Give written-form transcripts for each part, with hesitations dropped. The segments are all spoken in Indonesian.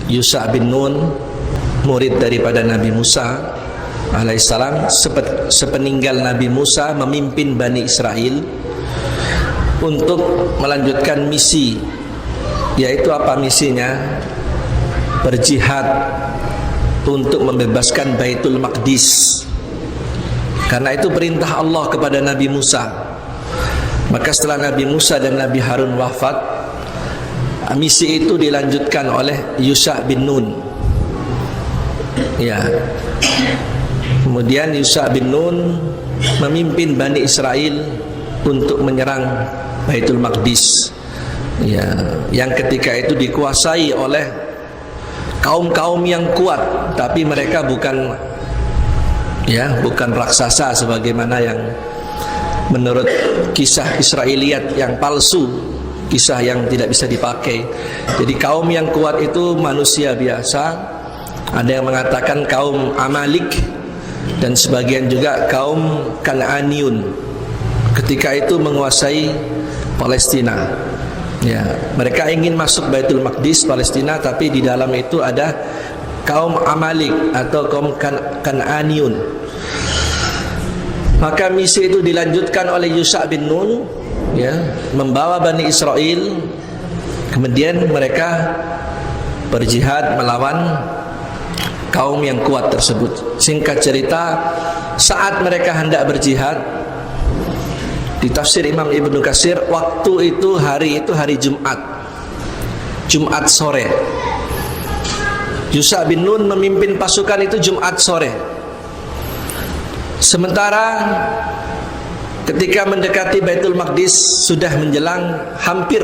Yusha bin Nun, murid daripada Nabi Musa alaihissalam, sepeninggal Nabi Musa memimpin Bani Israel untuk melanjutkan misi, yaitu apa misinya? Berjihad untuk membebaskan Baitul Maqdis, karena itu perintah Allah kepada Nabi Musa. Maka setelah Nabi Musa dan Nabi Harun wafat, misi itu dilanjutkan oleh Yusha bin Nun. Ya. Kemudian Yusha bin Nun memimpin Bani Israel untuk menyerang Baitul Maqdis. Ya, yang ketika itu dikuasai oleh kaum-kaum yang kuat, tapi mereka bukan raksasa sebagaimana yang menurut kisah Israiliyat yang palsu, kisah yang tidak bisa dipakai. Jadi kaum yang kuat itu manusia biasa. Ada yang mengatakan kaum Amalik, dan sebagian juga kaum Kan'aniun ketika itu menguasai Palestina. Ya, mereka ingin masuk Baitul Maqdis Palestina, tapi di dalam itu ada kaum Amalik atau kaum Kan'aniun. Maka misi itu dilanjutkan oleh Yusha bin Nun, ya, membawa Bani Israel. Kemudian mereka berjihad melawan kaum yang kuat tersebut. Singkat cerita, saat mereka hendak berjihad, di tafsir Imam Ibnu Katsir, waktu itu hari Jumat sore. Yusha bin Nun memimpin pasukan itu Jumat sore. Sementara ketika mendekati Baitul Maqdis sudah menjelang hampir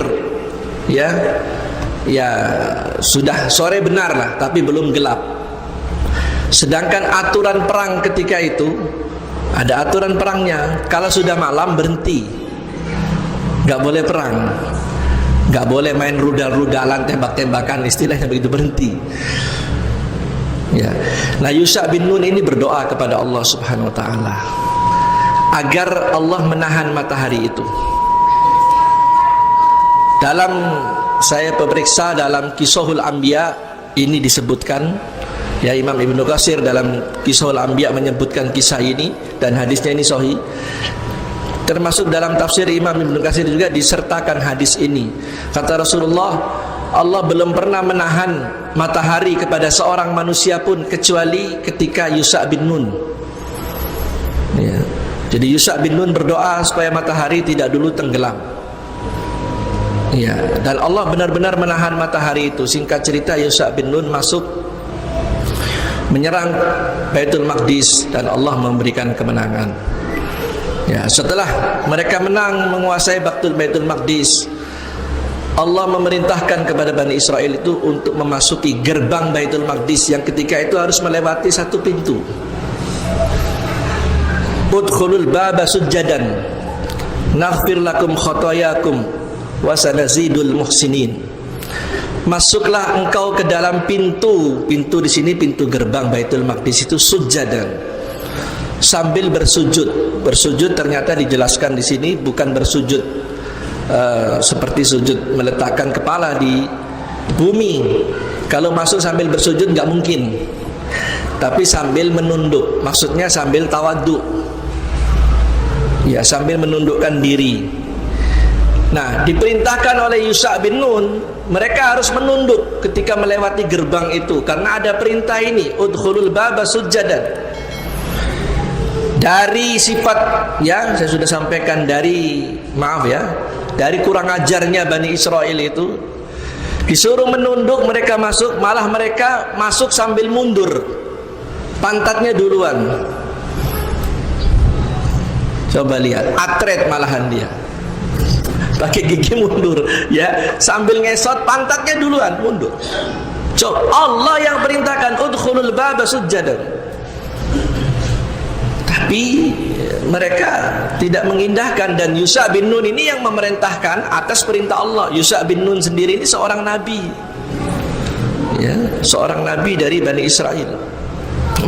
sudah sore benar lah, tapi belum gelap. Sedangkan aturan perang ketika itu ada aturan perangnya, kalau sudah malam berhenti, nggak boleh perang, nggak boleh main rudal-rudalan, tembak-tembakan, istilahnya begitu, berhenti. Ya. Nah, Yusha bin Nun ini berdoa kepada Allah Subhanahu wa taala agar Allah menahan matahari itu. Dalam saya pemeriksa dalam Qisahul Anbiya ini disebutkan, ya, Imam Ibnu Katsir dalam Qisahul Anbiya menyebutkan kisah ini dan hadisnya ini sahih. Termasuk dalam tafsir Imam Ibnu Katsir juga disertakan hadis ini. Kata Rasulullah, Allah belum pernah menahan matahari kepada seorang manusia pun kecuali ketika Yusha bin Nun. Ya. Jadi Yusha bin Nun berdoa supaya matahari tidak dulu tenggelam. Ya, dan Allah benar-benar menahan matahari itu. Singkat cerita, Yusha bin Nun masuk menyerang Baitul Maqdis dan Allah memberikan kemenangan. Ya, setelah mereka menang menguasai Baitul Maqdis, Allah memerintahkan kepada Bani Israel itu untuk memasuki gerbang Baitul Maqdis yang ketika itu harus melewati satu pintu. Udkhulul baba sujjadan naghfir lakum khotoyakum wa sanazidul muhsinin. Masuklah engkau ke dalam pintu. Pintu di sini pintu gerbang Baitul Maqdis itu sujjadan, sambil bersujud. Bersujud ternyata dijelaskan di sini bukan bersujud seperti sujud meletakkan kepala di bumi. Kalau masuk sambil bersujud nggak mungkin, tapi sambil menunduk, maksudnya sambil tawadhu, ya, sambil menundukkan diri. Nah, diperintahkan oleh Yusha bin Nun, mereka harus menunduk ketika melewati gerbang itu, karena ada perintah ini, udkhulul baba sujjadan. Dari sifat yang saya sudah sampaikan, dari kurang ajarnya Bani Israel itu, disuruh menunduk, mereka masuk, malah mereka masuk sambil mundur, pantatnya duluan. Coba lihat, atret malahan dia, pakai gigi mundur, ya, sambil ngesot, pantatnya duluan mundur. Coba, Allah yang perintahkan udkhulul baba sujjadan. Tapi mereka tidak mengindahkan, dan Yusha bin Nun ini yang memerintahkan atas perintah Allah. Yusha bin Nun sendiri ini seorang nabi, ya, seorang nabi dari Bani Israel.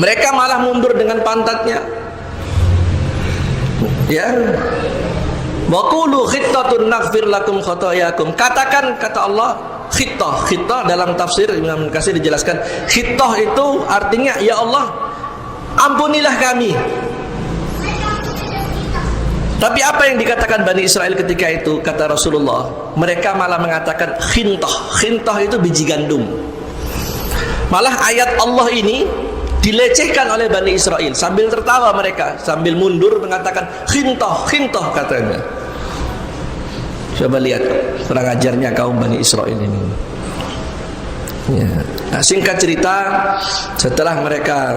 Mereka malah mundur dengan pantatnya. Ya, wa qulu khittatun naghfir lakum khotoyakum. Katakan, kata Allah, Khittah dalam tafsir Imam Katsir dijelaskan, khittah itu artinya ya Allah ampunilah kami. Tapi apa yang dikatakan Bani Israel ketika itu? Kata Rasulullah, mereka malah mengatakan khintah itu biji gandum. Malah ayat Allah ini dilecehkan oleh Bani Israel. Sambil tertawa mereka, sambil mundur mengatakan khintah katanya. Coba lihat kurang ajarnya kaum Bani Israel ini. Ya. Nah, singkat cerita, setelah mereka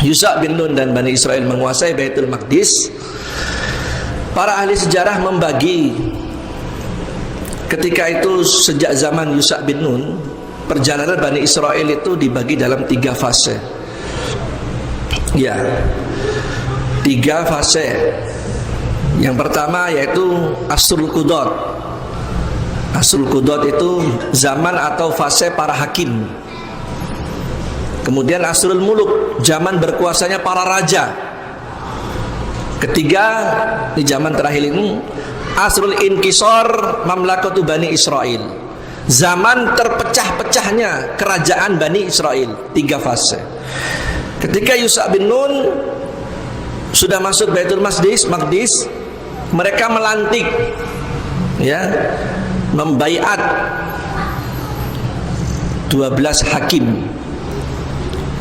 Yusha bin Nun dan Bani Israel menguasai Baitul Maqdis, para ahli sejarah membagi ketika itu sejak zaman Yusha bin Nun, perjalanan Bani Israel itu dibagi dalam 3 fase. Ya, 3 fase. Yang pertama yaitu Asrul Qudad. Asrul Qudad itu zaman atau fase para hakim. Kemudian Asrul Muluk, zaman berkuasanya para raja. Ketiga, di zaman terakhir ini Asrul Inkisar Mamlakatu Bani Israel, zaman terpecah-pecahnya kerajaan Bani Israel. 3 fase. Ketika Yusha bin Nun sudah masuk Baitul Maqdis, mereka melantik, ya, membaiat 12 hakim,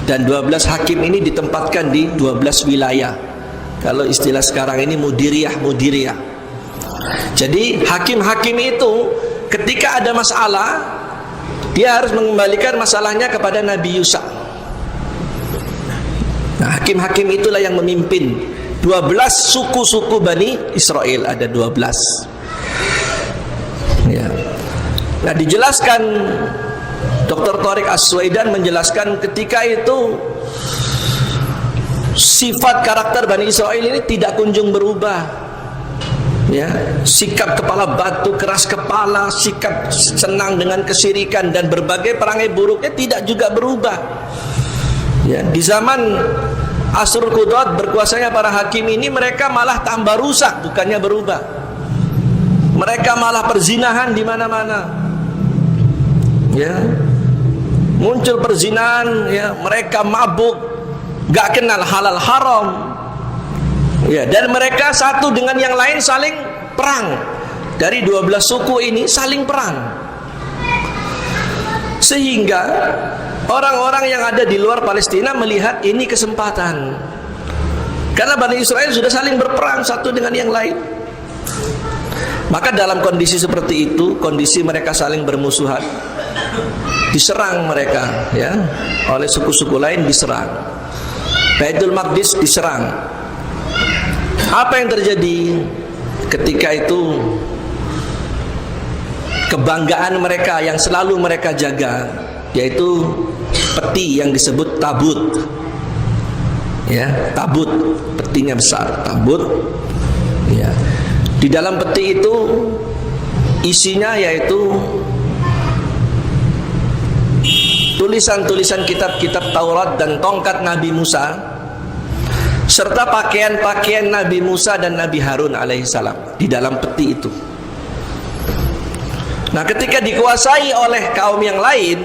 dan 12 hakim ini ditempatkan di 12 wilayah. Kalau istilah sekarang ini mudiriyah. Jadi hakim-hakim itu ketika ada masalah, dia harus mengembalikan masalahnya kepada Nabi Yusha. Nah, hakim-hakim itulah yang memimpin 12 suku-suku Bani Israel, ada 12. Ya. Nah, dijelaskan Dr. Thariq As-Suwaidan menjelaskan ketika itu sifat karakter Bani Israel ini tidak kunjung berubah. Ya, sikap kepala batu, keras kepala, sikap senang dengan kesyirikan dan berbagai perangai buruknya tidak juga berubah. Ya, di zaman Asrul Qudad berkuasanya para hakim ini, mereka malah tambah rusak, bukannya berubah. Mereka malah perzinahan di mana-mana. Ya, muncul perzinahan, ya, mereka mabuk, gak kenal halal haram. Ya, dan mereka satu dengan yang lain saling perang. Dari 12 suku ini saling perang. Sehingga orang-orang yang ada di luar Palestina melihat ini kesempatan. Karena Bani Israel sudah saling berperang satu dengan yang lain. Maka dalam kondisi seperti itu, kondisi mereka saling bermusuhan, diserang mereka, ya, oleh suku-suku lain diserang. Baitul Maqdis diserang. Apa yang terjadi ketika itu? Kebanggaan mereka yang selalu mereka jaga, yaitu peti yang disebut tabut. Ya, tabut, petinya besar, tabut. Ya. Di dalam peti itu isinya yaitu tulisan-tulisan kitab-kitab Taurat dan tongkat Nabi Musa, serta pakaian-pakaian Nabi Musa dan Nabi Harun alaihissalam di dalam peti itu. Nah, ketika dikuasai oleh kaum yang lain,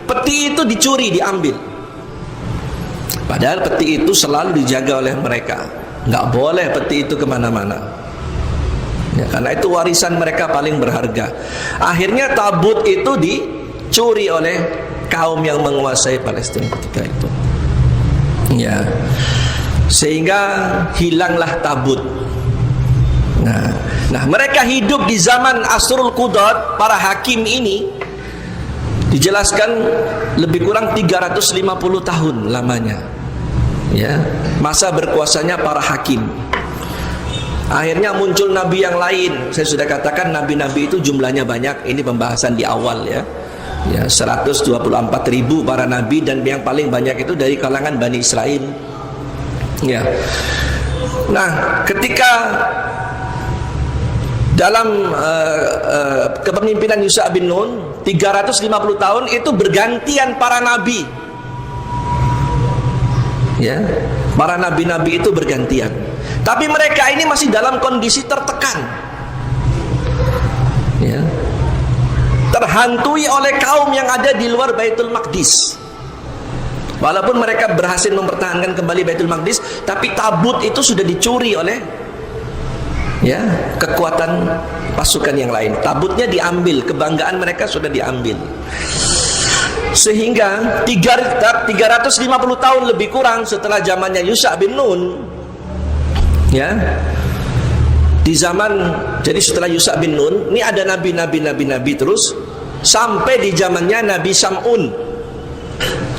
peti itu dicuri, diambil. Padahal peti itu selalu dijaga oleh mereka. Nggak boleh peti itu kemana-mana. Ya, karena itu warisan mereka paling berharga. Akhirnya tabut itu dicuri oleh kaum yang menguasai Palestina ketika itu. Ya, sehingga hilanglah tabut. Nah, mereka hidup di zaman Asrul Qudad, para hakim ini dijelaskan lebih kurang 350 tahun lamanya. Ya, masa berkuasanya para hakim. Akhirnya muncul nabi yang lain. Saya sudah katakan nabi-nabi itu jumlahnya banyak. Ini pembahasan di awal, ya. Ya, 124.000 para nabi, dan yang paling banyak itu dari kalangan Bani Israel. Ya. Nah, ketika dalam kepemimpinan Yusha bin Nun 350 tahun itu bergantian para nabi. Ya, para nabi-nabi itu bergantian. Tapi mereka ini masih dalam kondisi tertekan. Ya. terhantui oleh kaum yang ada di luar Baitul Maqdis. Walaupun mereka berhasil mempertahankan kembali Baitul Maqdis, tapi tabut itu sudah dicuri oleh kekuatan pasukan yang lain. Tabutnya diambil, kebanggaan mereka sudah diambil. Sehingga 350 tahun lebih kurang setelah zamannya Yusha bin Nun, di zaman, jadi setelah Yusha bin Nun ini ada nabi terus sampai di zamannya Nabi Sam'un.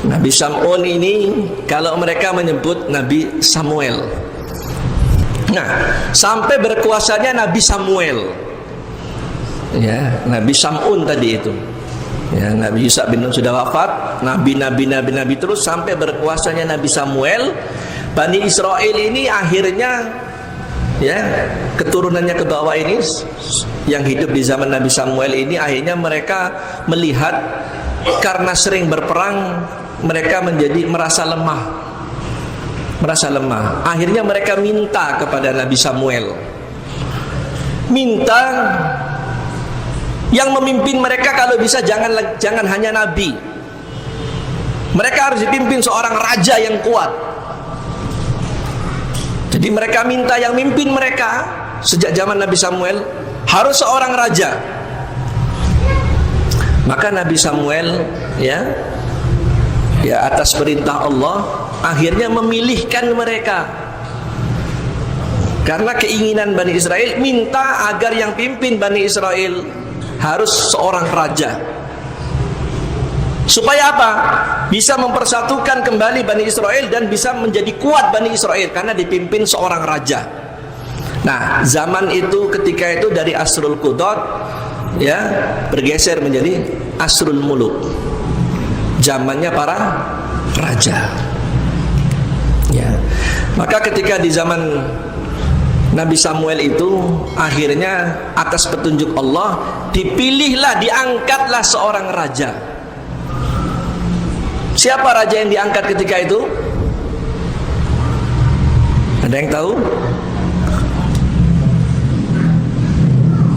Nabi Sam'un ini kalau mereka menyebut Nabi Samuel. Nah, sampai berkuasanya Nabi Samuel, Nabi Sam'un tadi itu, Nabi Yusha bin Nun sudah wafat, nabi terus sampai berkuasanya Nabi Samuel. Bani Israel ini akhirnya keturunannya ke bawah ini yang hidup di zaman Nabi Samuel ini, akhirnya mereka melihat karena sering berperang mereka merasa lemah. Akhirnya mereka minta kepada Nabi Samuel, minta yang memimpin mereka kalau bisa jangan hanya nabi, mereka harus dipimpin seorang raja yang kuat. Jadi mereka minta yang mimpin mereka sejak zaman Nabi Samuel harus seorang raja. Maka Nabi Samuel atas perintah Allah akhirnya memilihkan mereka, karena keinginan Bani Israel minta agar yang pimpin Bani Israel harus seorang raja. Supaya apa? Bisa mempersatukan kembali Bani Israel dan bisa menjadi kuat Bani Israel karena dipimpin seorang raja. Nah, zaman itu ketika itu dari Asrul Qudot bergeser menjadi Asrul Muluk, zamannya para raja. Maka ketika di zaman Nabi Samuel itu akhirnya atas petunjuk Allah dipilihlah, diangkatlah seorang raja. Siapa raja yang diangkat ketika itu? Ada yang tahu?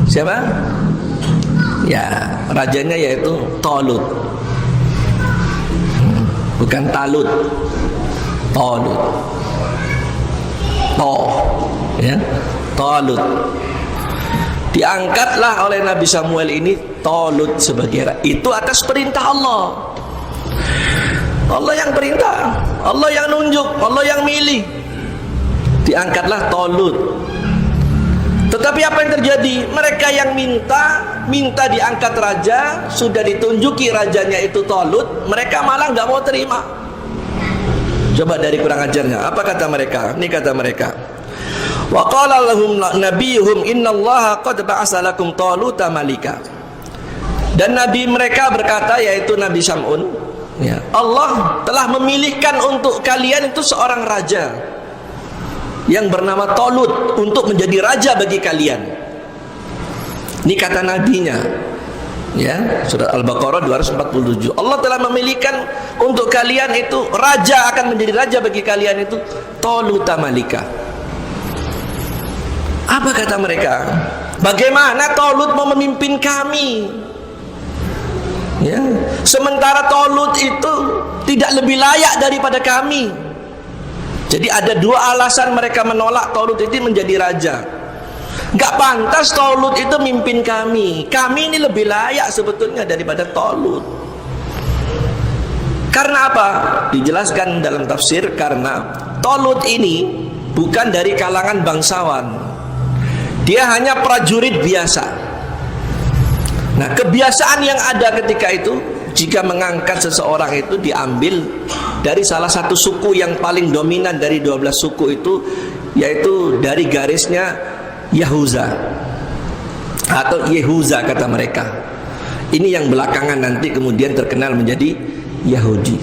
Siapa? Rajanya yaitu Talut. Bukan Talut, Talut. Talut. Diangkatlah oleh Nabi Samuel ini Talut sebagai raja. Itu atas perintah Allah. Allah yang perintah, Allah yang nunjuk, Allah yang milih. Diangkatlah Talut. Tetapi apa yang terjadi? Mereka yang minta diangkat raja, sudah ditunjuki rajanya itu Talut, mereka malah nggak mau terima. Coba dari kurang ajarnya, apa kata mereka? Ini kata mereka, wa qala lahum nabiyuhum innallaha qad ba'asa lakum Taluta malika. Dan nabi mereka berkata, yaitu Nabi Sam'un, Allah telah memilihkan untuk kalian itu seorang raja yang bernama Talut untuk menjadi raja bagi kalian. Ini kata nabinya, surat Al-Baqarah 247. Allah telah memilihkan untuk kalian itu raja, akan menjadi raja bagi kalian itu Taluta malika. Apa kata mereka? Bagaimana Talut mau memimpin kami? Sementara Talut itu tidak lebih layak daripada kami. Jadi ada dua alasan mereka menolak Talut itu menjadi raja. Gak pantas Talut itu mimpin kami. Kami ini lebih layak sebetulnya daripada Talut. Karena apa? Dijelaskan dalam tafsir, karena Talut ini bukan dari kalangan bangsawan. Dia hanya prajurit biasa. Nah, kebiasaan yang ada ketika itu, jika mengangkat seseorang itu diambil dari salah satu suku yang paling dominan dari 12 suku itu, yaitu dari garisnya Yahuza atau Yehuza kata mereka. Ini yang belakangan nanti kemudian terkenal menjadi Yahudi.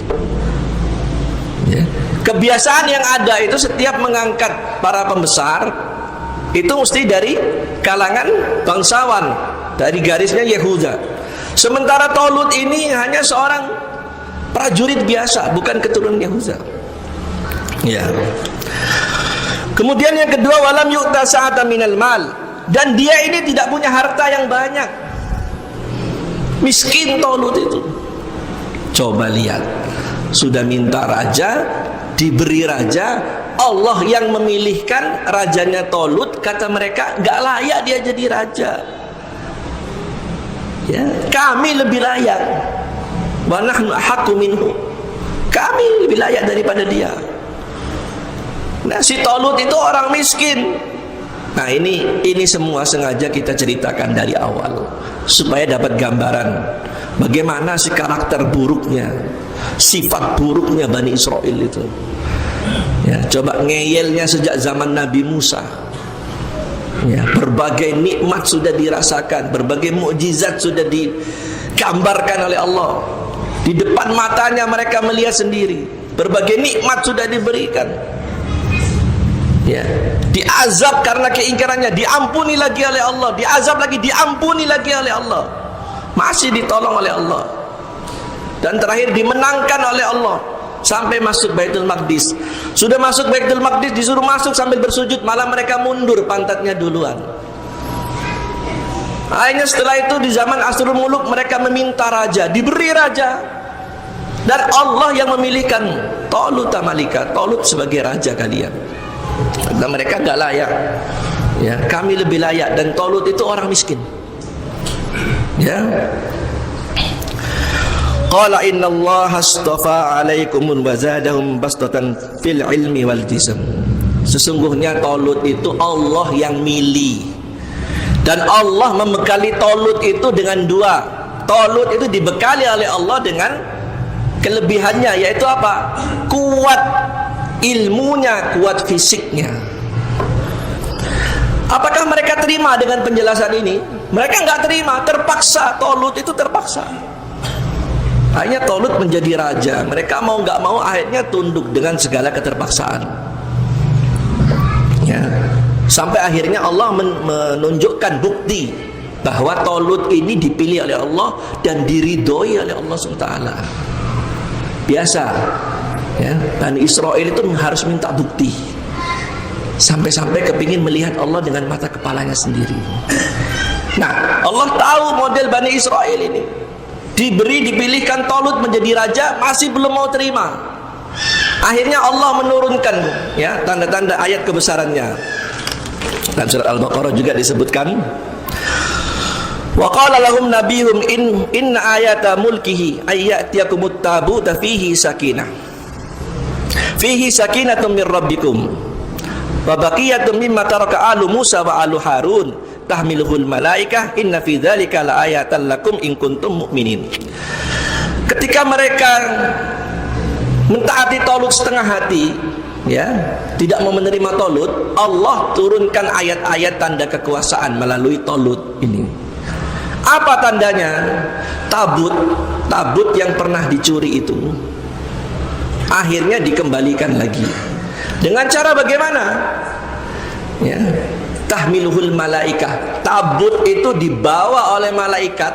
Kebiasaan yang ada itu setiap mengangkat para pembesar itu mesti dari kalangan bangsawan, dari garisnya Yehuda. Sementara Talut ini hanya seorang prajurit biasa, bukan keturunan Yehuda. Kemudian yang kedua, walam yu'ta sa'atan minal mal, dan dia ini tidak punya harta yang banyak. Miskin Talut itu. Coba lihat, sudah minta raja, diberi raja, Allah yang memilihkan rajanya Talut. Kata mereka, gak layak dia jadi raja. Ya, kami lebih layak. Wa nahnu ahaqqu minhu. Kami lebih layak daripada dia. Nah, si Talut itu orang miskin. Nah, ini semua sengaja kita ceritakan dari awal supaya dapat gambaran bagaimana si karakter buruknya, sifat buruknya Bani Israel itu. Ya, coba ngeyelnya sejak zaman Nabi Musa. Ya, berbagai nikmat sudah dirasakan, berbagai mukjizat sudah digambarkan oleh Allah. Di depan matanya mereka melihat sendiri. Berbagai nikmat sudah diberikan. Ya, diazab karena keingkarannya, diampuni lagi oleh Allah, diazab lagi, diampuni lagi oleh Allah, masih ditolong oleh Allah, dan terakhir dimenangkan oleh Allah sampai masuk Baitul Maqdis. Sudah masuk Baitul Maqdis, disuruh masuk sambil bersujud, malah mereka mundur pantatnya duluan. Akhirnya setelah itu di zaman Asrul Muluk mereka meminta raja, diberi raja, dan Allah yang memilihkan Talut Malika, Talut sebagai raja kalian. Karena mereka gak layak. Ya, kami lebih layak, dan Talut itu orang miskin. Ya. Qala innallaha astafa 'alaikum wa zadahum bastatan fil ilmi wal jism. Sesungguhnya Talut itu Allah yang milih, dan Allah membekali Talut itu dengan dua. Talut itu dibekali oleh Allah dengan kelebihannya, yaitu apa? Kuat ilmunya, kuat fisiknya. Apakah mereka terima dengan penjelasan ini? Mereka nggak terima, terpaksa. Talut itu terpaksa. Akhirnya Talut menjadi raja. Mereka mau nggak mau akhirnya tunduk dengan segala keterpaksaan. Ya. Sampai akhirnya Allah menunjukkan bukti bahwa Talut ini dipilih oleh Allah dan diridhoi oleh Allah SWT. Biasa. Ya, Bani Israel itu harus minta bukti, sampai-sampai kepingin melihat Allah dengan mata kepalanya sendiri. Nah, Allah tahu model Bani Israel ini. Dipilihkan Talut menjadi raja, masih belum mau terima. Akhirnya Allah menurunkan, ya, tanda-tanda ayat kebesarannya. Dalam surat Al-Baqarah juga disebutkan, wa qala lahum nabiyuhum inna ayata mulkihi ayyatiyakumut tabuta fihi sakinah sakinatun min rabbikum wa baqiyatun mimma taraka alu Musa wa alu Harun tahmiluhul malaikah inna fi dzalika laayatan lakum in kuntum mu'minin. Ketika mereka mentaati Talut setengah hati, ya, tidak mau menerima Talut, Allah turunkan ayat-ayat tanda kekuasaan melalui Talut ini. Apa tandanya? Tabut yang pernah dicuri itu akhirnya dikembalikan lagi. Dengan cara bagaimana? Ya, tahmiluhul malaikah. Tabut itu dibawa oleh malaikat.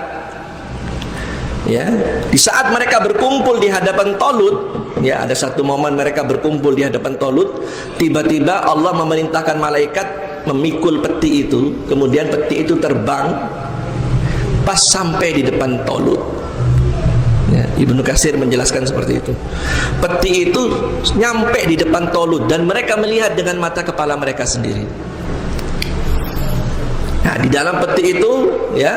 Ya, di saat mereka berkumpul di hadapan Talut, ya, ada satu momen mereka berkumpul di hadapan Talut, tiba-tiba Allah memerintahkan malaikat memikul peti itu, kemudian peti itu terbang pas sampai di depan Talut. Ya, Ibnu Katsir menjelaskan seperti itu. Peti itu nyampe di depan Talut dan mereka melihat dengan mata kepala mereka sendiri. Nah, di dalam peti itu, ya,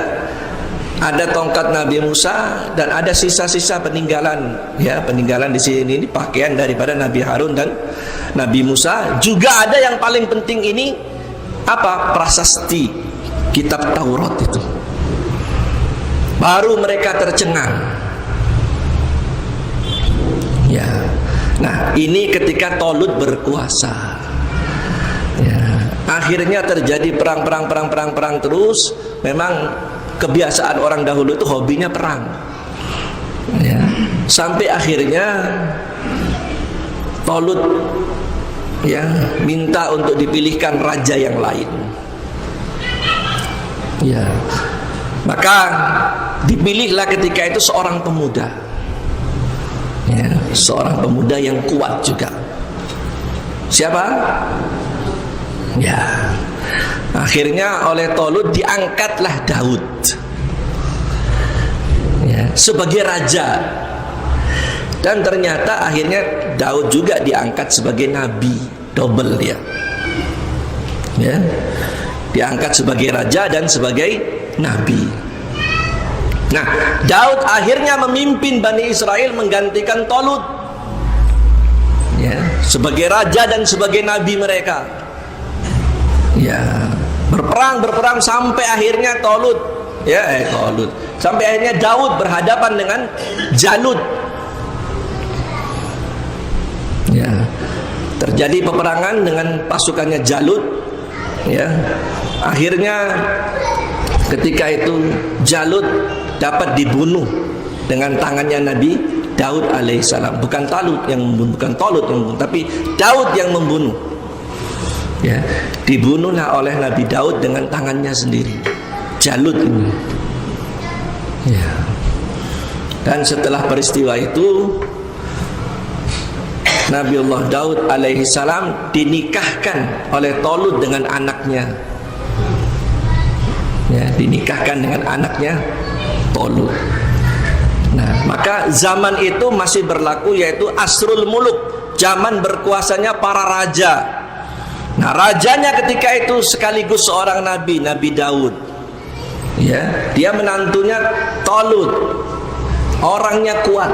ada tongkat Nabi Musa dan ada sisa-sisa peninggalan, ya, peninggalan di sini ini pakaian daripada Nabi Harun dan Nabi Musa. Juga ada yang paling penting ini apa? Prasasti kitab Taurat itu. Baru mereka tercengang. Ya. Nah, ini ketika Talut berkuasa. Ya. Akhirnya terjadi perang terus. Memang kebiasaan orang dahulu itu hobinya perang. Ya. Sampai akhirnya Talut, ya, minta untuk dipilihkan raja yang lain. Ya. Maka dipilihlah ketika itu seorang pemuda. Ya, seorang pemuda yang kuat juga. Siapa? Ya, akhirnya oleh Talut diangkatlah Daud. sebagai raja. Dan ternyata akhirnya Daud juga diangkat sebagai nabi, double dia. Ya. Diangkat sebagai raja dan sebagai nabi. Nah, Daud akhirnya memimpin Bani Israel menggantikan Talut, ya, sebagai raja dan sebagai nabi mereka. Ya, berperang sampai akhirnya Talut, sampai akhirnya Daud berhadapan dengan Jalut. Ya, terjadi peperangan dengan pasukannya Jalut. Ya, akhirnya ketika itu Jalut dapat dibunuh dengan tangannya Nabi Daud alaihissalam. Bukan Talut yang membunuh, bukan Talut yang membunuh, tapi Daud yang membunuh. Ya, dibunuhlah oleh Nabi Daud dengan tangannya sendiri, Jalut ini. Ya. Dan setelah peristiwa itu Nabiullah Daud alaihissalam dinikahkan oleh Talut dengan anaknya. Ya, dinikahkan dengan anaknya Talut. Nah, maka zaman itu masih berlaku, yaitu Asrul Muluk, zaman berkuasanya para raja. Nah, rajanya ketika itu sekaligus seorang nabi, Nabi Daud. Ya, dia menantunya Talut, orangnya kuat.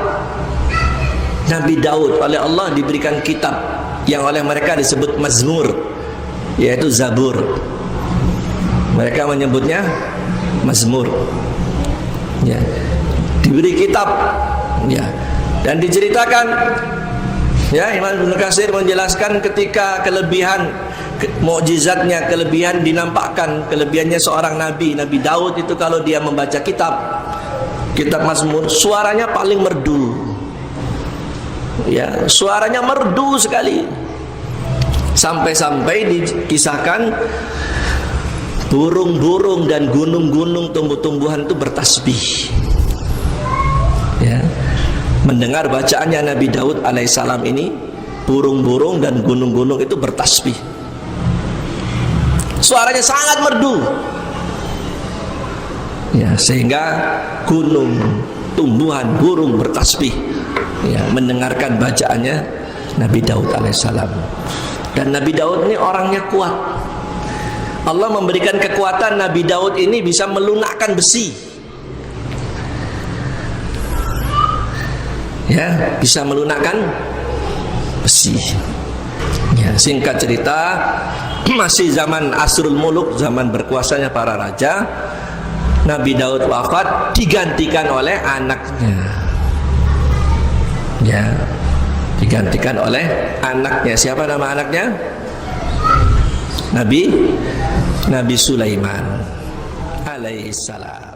Nabi Daud oleh Allah diberikan kitab yang oleh mereka disebut Mazmur, yaitu Zabur. Mereka menyebutnya Mazmur. Ya, diberi kitab. Ya, dan diceritakan, ya, Imam Ibnu Katsir menjelaskan ketika kelebihan mukjizatnya, kelebihan dinampakkan, kelebihannya seorang nabi, Nabi Daud itu kalau dia membaca kitab Mazmur, suaranya paling merdu. Ya, suaranya merdu sekali. Sampai-sampai dikisahkan burung-burung dan gunung-gunung, tumbuh-tumbuhan itu bertasbih. Ya, mendengar bacaannya Nabi Daud alaihissalam ini, burung-burung dan gunung-gunung itu bertasbih. Suaranya sangat merdu. Ya, sehingga gunung, tumbuhan, burung bertasbih, ya, mendengarkan bacaannya Nabi Daud alaihissalam. Dan Nabi Daud ini orangnya kuat. Allah memberikan kekuatan Nabi Daud ini bisa melunakkan besi. Ya, bisa melunakkan besi. Ya, singkat cerita, masih zaman Asrul Muluk, zaman berkuasanya para raja. Nabi Daud wafat, digantikan oleh anaknya. Ya, digantikan oleh anaknya. Siapa nama anaknya? Nabi Sulaiman alaihissalam.